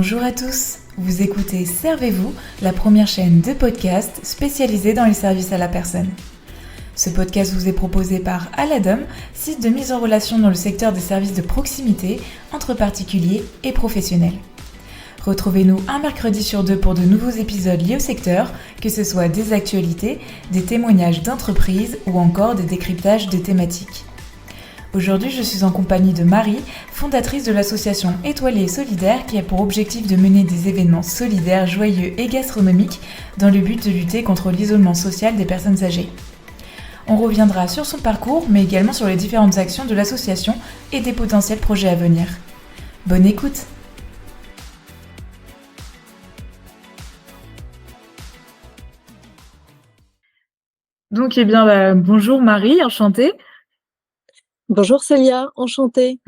Bonjour à tous, vous écoutez Servez-vous, la première chaîne de podcast spécialisée dans les services à la personne. Ce podcast vous est proposé par Aladom, site de mise en relation dans le secteur des services de proximité entre particuliers et professionnels. Retrouvez-nous un mercredi sur deux pour de nouveaux épisodes liés au secteur, que ce soit des actualités, des témoignages d'entreprises ou encore des décryptages de thématiques. Aujourd'hui, je suis en compagnie de Marie, fondatrice de l'association Étoilée et Solidaire qui a pour objectif de mener des événements solidaires, joyeux et gastronomiques dans le but de lutter contre l'isolement social des personnes âgées. On reviendra sur son parcours, mais également sur les différentes actions de l'association et des potentiels projets à venir. Bonne écoute! Donc, bonjour Marie, enchantée. Bonjour Célia, enchantée.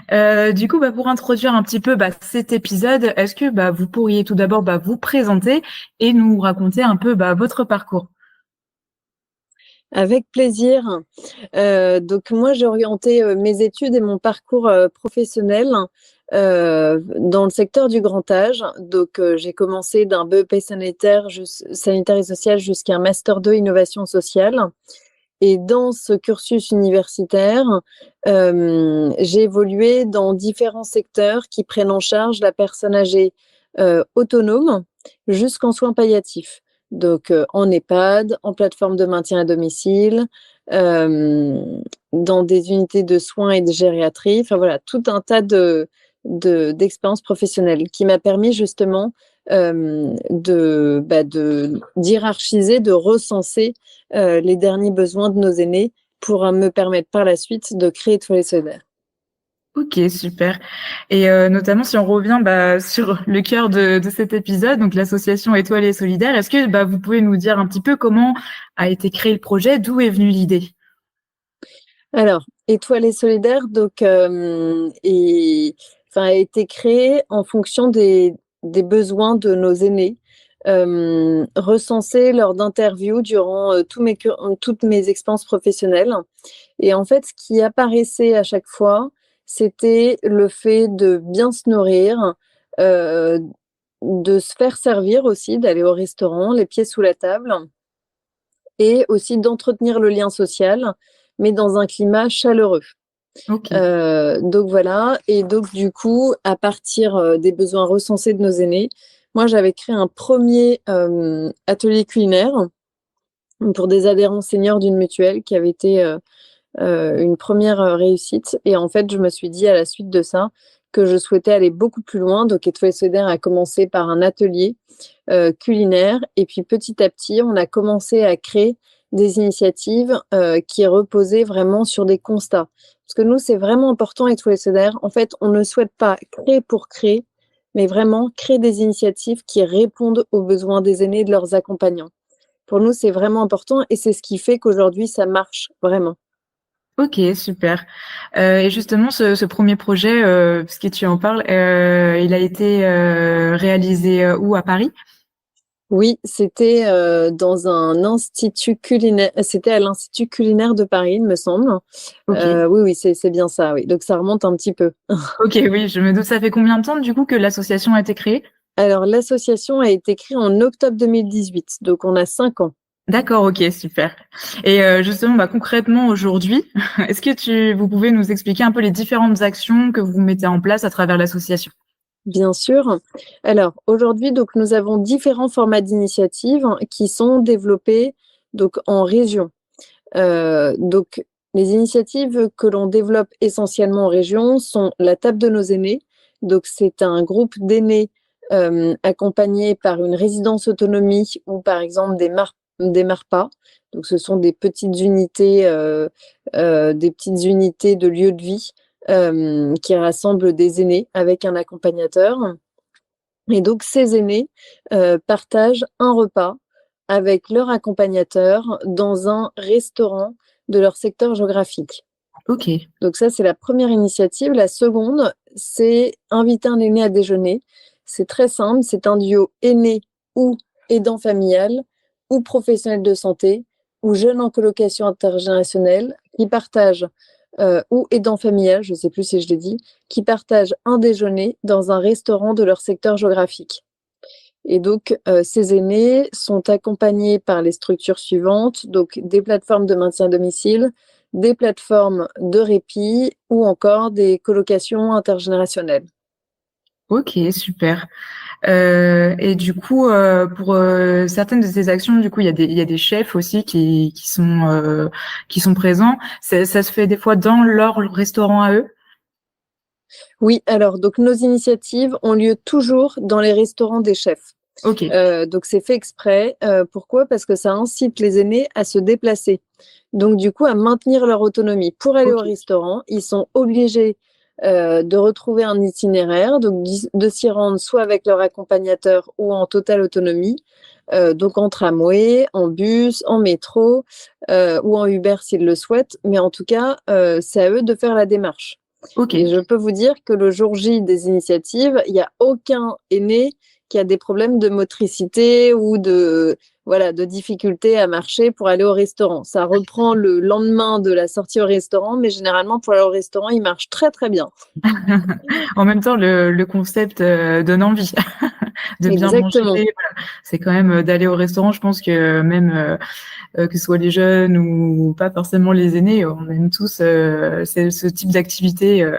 Pour introduire un petit peu cet épisode, est-ce que vous pourriez tout d'abord vous présenter et nous raconter un peu votre parcours? Avec plaisir. Donc moi, j'ai orienté mes études et mon parcours professionnel dans le secteur du grand âge. Donc j'ai commencé d'un BEP sanitaire et social jusqu'à un Master 2 innovation sociale. Et dans ce cursus universitaire, j'ai évolué dans différents secteurs qui prennent en charge la personne âgée autonome jusqu'en soins palliatifs. Donc en EHPAD, en plateforme de maintien à domicile, dans des unités de soins et de gériatrie, enfin voilà, tout un tas d'expériences professionnelles qui m'a permis justement d'hiérarchiser, de recenser les derniers besoins de nos aînés pour me permettre par la suite de créer Étoilée et Solidaire. Ok, super. Et notamment si on revient sur le cœur de cet épisode, donc l'association Étoilée et Solidaire, est-ce que vous pouvez nous dire un petit peu comment a été créé le projet, d'où est venue l'idée? Alors, Étoilée et Solidaire a été créé en fonction des besoins de nos aînés, recensés lors d'interviews durant toutes mes expériences professionnelles. Et en fait, ce qui apparaissait à chaque fois, c'était le fait de bien se nourrir, de se faire servir aussi, d'aller au restaurant, les pieds sous la table, et aussi d'entretenir le lien social, mais dans un climat chaleureux. Ok. Donc voilà, et donc du coup, à partir des besoins recensés de nos aînés, moi j'avais créé un premier atelier culinaire pour des adhérents seniors d'une mutuelle qui avait été une première réussite. Et en fait, je me suis dit à la suite de ça que je souhaitais aller beaucoup plus loin. Donc, Étoilée Solidaire a commencé par un atelier culinaire. Et puis, petit à petit, on a commencé à créer des initiatives qui reposaient vraiment sur des constats. Parce que nous, c'est vraiment important, Étoilée Solidaire. En fait, on ne souhaite pas créer pour créer, mais vraiment créer des initiatives qui répondent aux besoins des aînés et de leurs accompagnants. Pour nous, c'est vraiment important et c'est ce qui fait qu'aujourd'hui, ça marche vraiment. Ok, super. Et justement, ce premier projet, puisque tu en parles, il a été réalisé où, à Paris? Oui, c'était dans un institut culinaire. C'était à l'Institut culinaire de Paris, il me semble. Ok. Oui, c'est bien ça. Oui, donc ça remonte un petit peu. Ok, oui, je me doute. Ça fait combien de temps, du coup, que l'association a été créée? Alors, l'association a été créée en octobre 2018, donc on a 5 ans. D'accord, ok, super. Et justement, concrètement, aujourd'hui, est-ce que vous pouvez nous expliquer un peu les différentes actions que vous mettez en place à travers l'association? Bien sûr. Alors, aujourd'hui, donc, nous avons différents formats d'initiatives qui sont développés donc, en région. Donc, les initiatives que l'on développe essentiellement en région sont la table de nos aînés. Donc, c'est un groupe d'aînés accompagnés par une résidence autonomie ou par exemple des MARPA. Donc, ce sont des petites unités de lieu de vie qui rassemblent des aînés avec un accompagnateur. Et donc, ces aînés partagent un repas avec leur accompagnateur dans un restaurant de leur secteur géographique. Ok. Donc ça, c'est la première initiative. La seconde, c'est inviter un aîné à déjeuner. C'est très simple, c'est un duo aîné ou aidant familial ou professionnel de santé ou jeune en colocation intergénérationnelle qui partagent ou aidant familial, je ne sais plus si je l'ai dit, qui partagent un déjeuner dans un restaurant de leur secteur géographique. Et donc, ces aînés sont accompagnés par les structures suivantes, donc des plateformes de maintien à domicile, des plateformes de répit ou encore des colocations intergénérationnelles. Ok, super. Et du coup, pour certaines de ces actions, du coup, il y a des chefs aussi qui sont présents. Ça se fait des fois dans leur restaurant à eux. Oui, alors donc nos initiatives ont lieu toujours dans les restaurants des chefs. Ok, Donc c'est fait exprès. Pourquoi? Parce que ça incite les aînés à se déplacer. Donc du coup, à maintenir leur autonomie. Pour aller au ok, restaurant, ils sont obligés de retrouver un itinéraire, donc de s'y rendre soit avec leur accompagnateur ou en totale autonomie, donc en tramway, en bus, en métro ou en Uber s'ils le souhaitent. Mais en tout cas, c'est à eux de faire la démarche. ok. Et je peux vous dire que le jour J des initiatives, il n'y a aucun aîné qui a des problèmes de motricité ou de difficultés à marcher pour aller au restaurant. Ça reprend le lendemain de la sortie au restaurant, mais généralement, pour aller au restaurant, il marche très, très bien. En même temps, le concept donne envie de bien manger. Exactement. Voilà. C'est quand même d'aller au restaurant. Je pense que même que ce soit les jeunes ou pas forcément les aînés, on aime tous ce type d'activité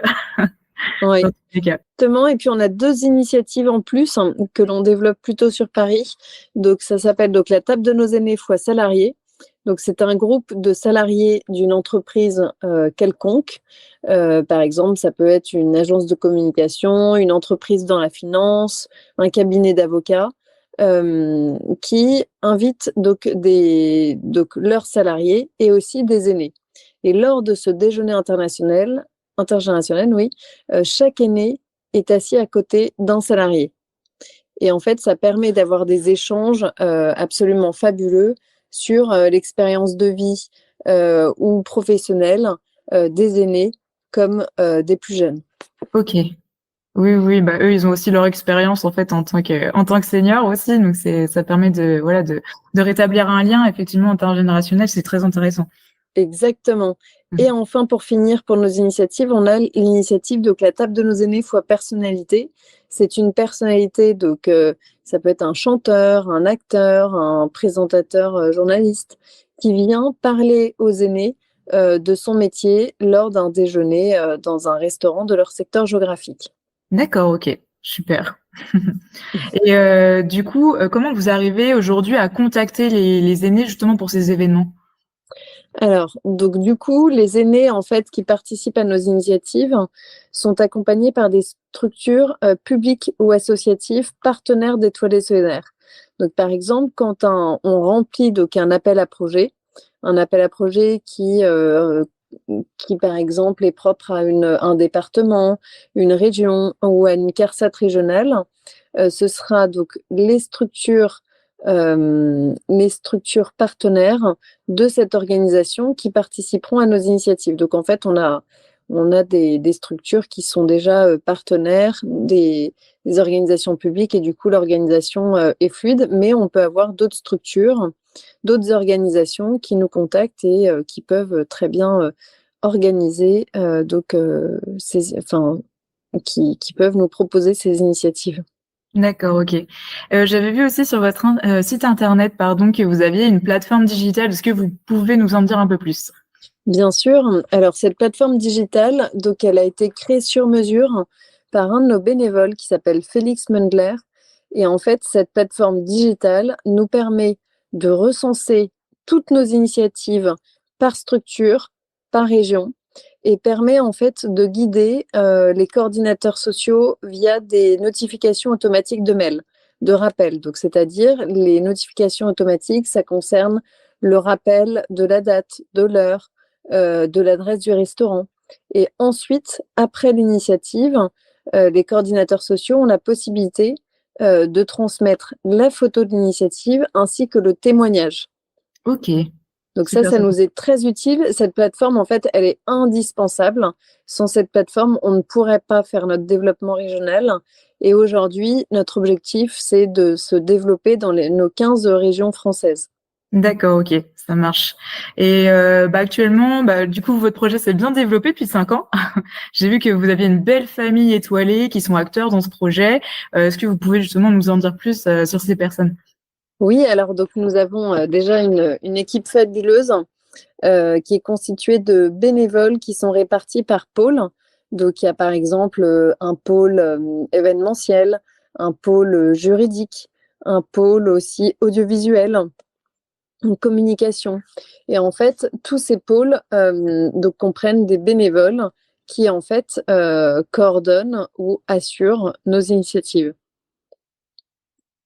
Oui. dans tous les cas. Exactement. Et puis, on a deux initiatives en plus que l'on développe plutôt sur Paris. Donc, ça s'appelle donc la table de nos aînés fois salariés. Donc, c'est un groupe de salariés d'une entreprise quelconque. Par exemple, ça peut être une agence de communication, une entreprise dans la finance, un cabinet d'avocats, qui invitent donc leurs salariés et aussi des aînés. Et lors de ce déjeuner intergénérationnel, oui, chaque aîné est assis à côté d'un salarié. Et en fait, ça permet d'avoir des échanges absolument fabuleux sur l'expérience de vie ou professionnelle des aînés comme des plus jeunes. Ok. Oui, oui, bah eux, ils ont aussi leur expérience en fait en tant que senior aussi, donc ça permet de rétablir un lien effectivement intergénérationnel, c'est très intéressant. Exactement. Et enfin, pour finir, pour nos initiatives, on a l'initiative donc la table de nos aînés fois personnalité. C'est une personnalité, donc ça peut être un chanteur, un acteur, un présentateur, journaliste, qui vient parler aux aînés de son métier lors d'un déjeuner dans un restaurant de leur secteur géographique. D'accord, ok, super. Et du coup, comment vous arrivez aujourd'hui à contacter les aînés justement pour ces événements? Alors, donc du coup, les aînés en fait qui participent à nos initiatives sont accompagnés par des structures publiques ou associatives partenaires des toilettes solidaires. Donc, par exemple, quand on remplit donc un appel à projet qui par exemple est propre à un département, une région ou à une CARSAT régionale, ce sera donc les structures partenaires de cette organisation qui participeront à nos initiatives. Donc en fait, on a des structures qui sont déjà partenaires, des organisations publiques et du coup l'organisation est fluide, mais on peut avoir d'autres structures, d'autres organisations qui nous contactent et qui peuvent très bien organiser qui peuvent nous proposer ces initiatives. D'accord, ok. J'avais vu aussi sur votre site internet, pardon, que vous aviez une plateforme digitale. Est-ce que vous pouvez nous en dire un peu plus? Bien sûr. Alors, cette plateforme digitale, donc, elle a été créée sur mesure par un de nos bénévoles qui s'appelle Félix Mundler. Et en fait, cette plateforme digitale nous permet de recenser toutes nos initiatives par structure, par région, et permet en fait de guider les coordinateurs sociaux via des notifications automatiques de mail, de rappel. Donc, c'est-à-dire les notifications automatiques, ça concerne le rappel de la date, de l'heure, de l'adresse du restaurant. Et ensuite, après l'initiative, les coordinateurs sociaux ont la possibilité de transmettre la photo de l'initiative ainsi que le témoignage. Ok, Donc super. ça nous est très utile. Cette plateforme, en fait, elle est indispensable. Sans cette plateforme, on ne pourrait pas faire notre développement régional. Et aujourd'hui, notre objectif, c'est de se développer dans nos 15 régions françaises. D'accord, OK, ça marche et actuellement, du coup, votre projet s'est bien développé depuis 5 ans. J'ai vu que vous aviez une belle famille étoilée qui sont acteurs dans ce projet. Est-ce que vous pouvez justement nous en dire plus, sur ces personnes? Oui, alors donc nous avons déjà une équipe fabuleuse qui est constituée de bénévoles qui sont répartis par pôle. Donc il y a par exemple un pôle événementiel, un pôle juridique, un pôle aussi audiovisuel, une communication. Et en fait, tous ces pôles donc comprennent des bénévoles qui en fait coordonnent ou assurent nos initiatives.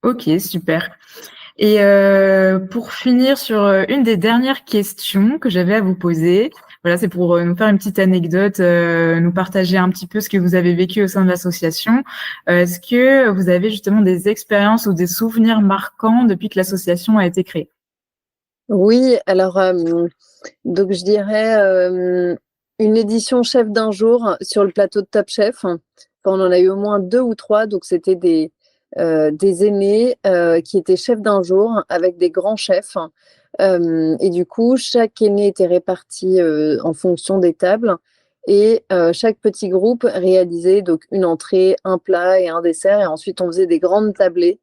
OK, super. Et pour finir sur, une des dernières questions que j'avais à vous poser, voilà, c'est pour, nous faire une petite anecdote, nous partager un petit peu ce que vous avez vécu au sein de l'association. Est-ce que vous avez justement des expériences ou des souvenirs marquants depuis que l'association a été créée? Oui, alors donc je dirais une édition chef d'un jour sur le plateau de Top Chef. Enfin, on en a eu au moins 2 ou 3, donc c'était des aînés qui étaient chefs d'un jour avec des grands chefs. Et du coup, chaque aîné était réparti en fonction des tables et chaque petit groupe réalisait donc une entrée, un plat et un dessert et ensuite on faisait des grandes tablées.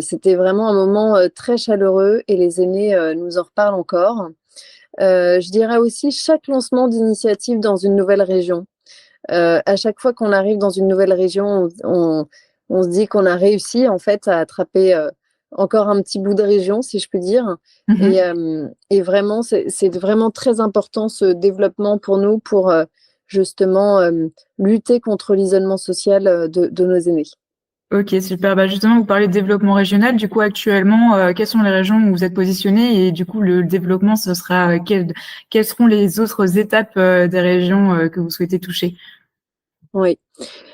C'était vraiment un moment très chaleureux et les aînés nous en reparlent encore. Je dirais aussi chaque lancement d'initiative dans une nouvelle région. À chaque fois qu'on arrive dans une nouvelle région, on se dit qu'on a réussi en fait à attraper encore un petit bout de région, si je puis dire. Et, Mmh. et vraiment, c'est vraiment très important ce développement pour nous, pour justement lutter contre l'isolement social de nos aînés. OK, super. Justement, vous parlez de développement régional. Du coup, actuellement, quelles sont les régions où vous êtes positionnés? Et du coup, le développement, ce sera, quelles seront les autres étapes, des régions, que vous souhaitez toucher? Oui.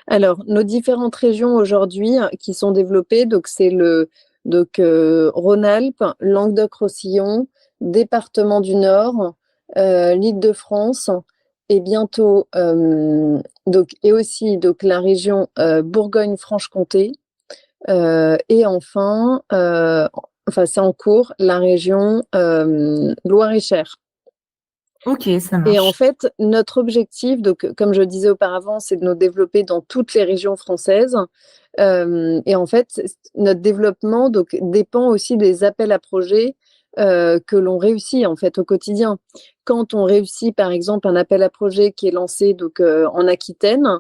Alors, nos différentes régions aujourd'hui qui sont développées, donc c'est le Rhône-Alpes, Languedoc-Roussillon, département du Nord, l'Île-de-France et bientôt donc et aussi donc la région Bourgogne-Franche-Comté et enfin enfin c'est en cours la région Loir-et-Cher. OK, ça Et en marche. fait, notre objectif, donc comme je disais auparavant, c'est de nous développer dans toutes les régions françaises. Et en fait, notre développement donc dépend aussi des appels à projets que l'on réussit en fait au quotidien. Quand on réussit par exemple un appel à projet qui est lancé donc en Aquitaine,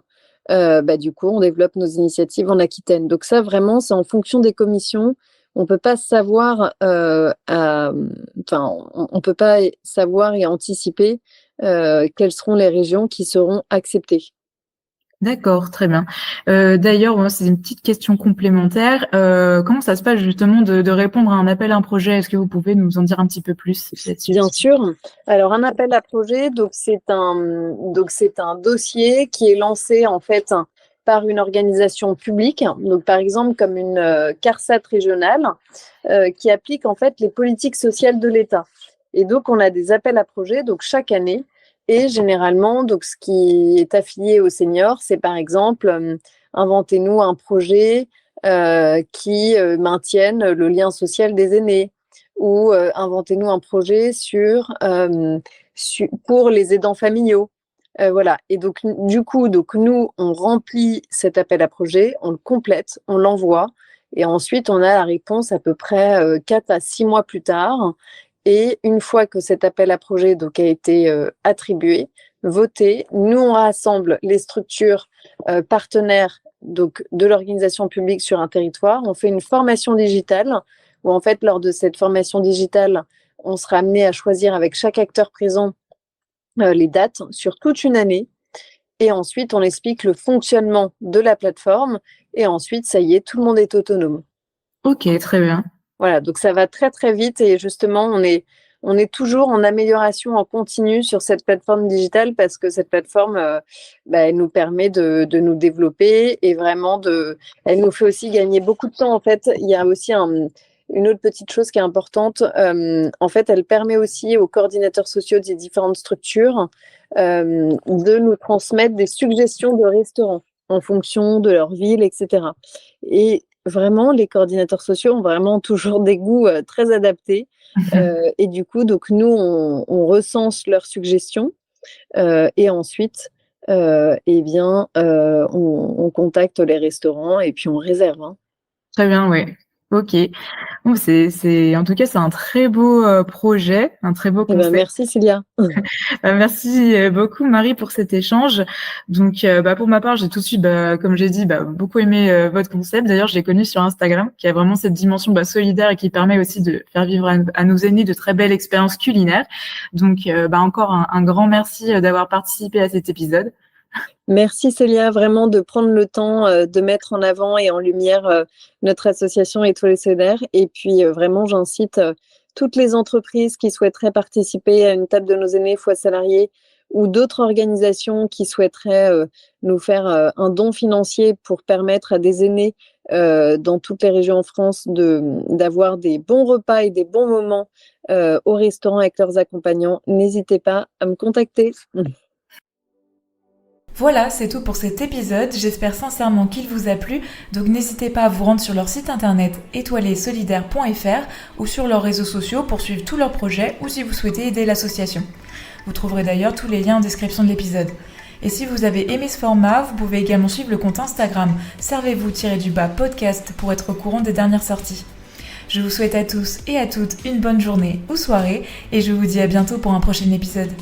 du coup on développe nos initiatives en Aquitaine. Donc ça vraiment c'est en fonction des commissions. On peut pas savoir, enfin on peut pas savoir et anticiper quelles seront les régions qui seront acceptées. D'accord, très bien. D'ailleurs, moi, c'est une petite question complémentaire. Comment ça se passe justement de répondre à un appel à un projet? Est-ce que vous pouvez nous en dire un petit peu plus là-dessus? Bien sûr. Alors un appel à projet, donc c'est un dossier qui est lancé en fait par une organisation publique, donc par exemple comme une CARSAT régionale qui applique en fait les politiques sociales de l'État. Et donc on a des appels à projets donc chaque année. Et généralement, donc ce qui est affilié aux seniors, c'est par exemple inventez-nous un projet qui maintienne le lien social des aînés ou inventez-nous un projet pour les aidants familiaux. Voilà. Et donc, du coup, donc, nous, on remplit cet appel à projet, on le complète, on l'envoie. Et ensuite, on a la réponse à peu près 4 à 6 mois plus tard. Et une fois que cet appel à projet donc, a été attribué, voté, nous, on rassemble les structures partenaires donc, de l'organisation publique sur un territoire. On fait une formation digitale où, en fait, lors de cette formation digitale, on sera amené à choisir avec chaque acteur présent les dates sur toute une année. Et ensuite, on explique le fonctionnement de la plateforme. Et ensuite, ça y est, tout le monde est autonome. OK, très bien. Voilà, donc ça va très très vite et justement, on est toujours en amélioration en continu sur cette plateforme digitale parce que cette plateforme, elle nous permet de nous développer et vraiment elle nous fait aussi gagner beaucoup de temps. En fait, il y a aussi une autre petite chose qui est importante. En fait, elle permet aussi aux coordinateurs sociaux des différentes structures de nous transmettre des suggestions de restaurants en fonction de leur ville, etc. Et vraiment, les coordinateurs sociaux ont vraiment toujours des goûts très adaptés. Et du coup, donc nous, on recense leurs suggestions et ensuite, on contacte les restaurants et puis on réserve, hein. Très bien, ouais. OK. Bon, en tout cas, c'est un très beau, projet, un très beau Eh ben, concept. merci Célia. Merci, beaucoup Marie pour cet échange. Donc, pour ma part, j'ai tout de suite, comme j'ai dit, beaucoup aimé, votre concept. D'ailleurs, je l'ai connu sur Instagram, qui a vraiment cette dimension, solidaire et qui permet aussi de faire vivre à nos aînés de très belles expériences culinaires. Donc, encore un grand merci, d'avoir participé à cet épisode. Merci Célia, vraiment de prendre le temps de mettre en avant et en lumière notre association Étoile Solidaire. Et puis vraiment, j'incite toutes les entreprises qui souhaiteraient participer à une table de nos aînés fois salariés ou d'autres organisations qui souhaiteraient nous faire un don financier pour permettre à des aînés dans toutes les régions en France d'avoir des bons repas et des bons moments au restaurant avec leurs accompagnants. N'hésitez pas à me contacter. Voilà, c'est tout pour cet épisode. J'espère sincèrement qu'il vous a plu. Donc n'hésitez pas à vous rendre sur leur site internet étoilesolidaire.fr ou sur leurs réseaux sociaux pour suivre tous leurs projets ou si vous souhaitez aider l'association. Vous trouverez d'ailleurs tous les liens en description de l'épisode. Et si vous avez aimé ce format, vous pouvez également suivre le compte Instagram servez-vous-podcast pour être au courant des dernières sorties. Je vous souhaite à tous et à toutes une bonne journée ou soirée et je vous dis à bientôt pour un prochain épisode.